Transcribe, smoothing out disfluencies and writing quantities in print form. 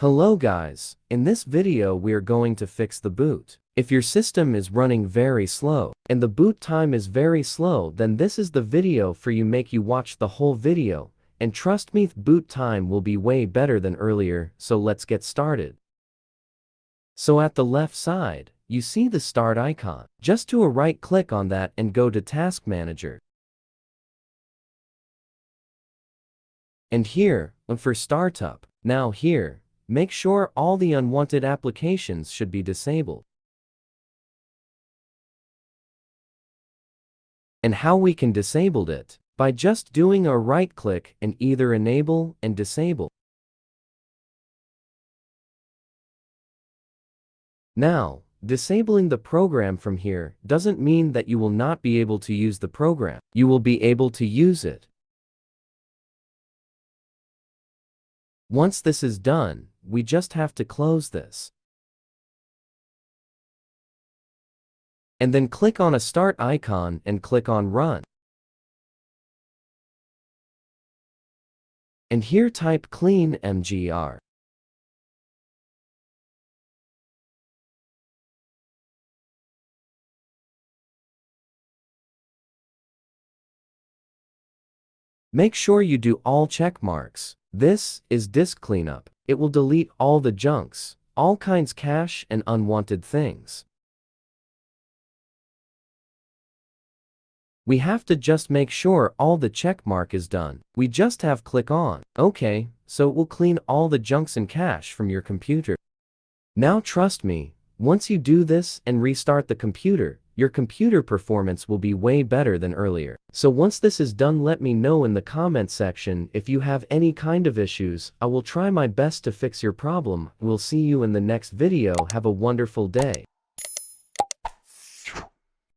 Hello guys, in this video we are going to fix the boot. If your system is running very slow, and the boot time is very slow, then this is the video for you. Make you watch the whole video, and trust me, boot time will be way better than earlier, so let's get started. So at the left side, you see the start icon. Just do a right click on that and go to Task Manager. And here, for Startup, now here, make sure all the unwanted applications should be disabled. And how we can disable it? By just doing a right click and either enable and disable. Now, disabling the program from here doesn't mean that you will not be able to use the program. You will be able to use it. Once this is done, we just have to close this. And then click on a start icon and click on Run. And here type clean mgr. Make sure you do all check marks. This is disk cleanup. It will delete all the junks, all kinds cache and unwanted things. We have to just make sure all the check mark is done. We just have click on OK, so it will clean all the junks and cache from your computer. Now trust me, once you do this and restart the computer, your computer performance will be way better than earlier. So once this is done, let me know in the comment section if you have any kind of issues. I will try my best to fix your problem. We'll see you in the next video. Have a wonderful day.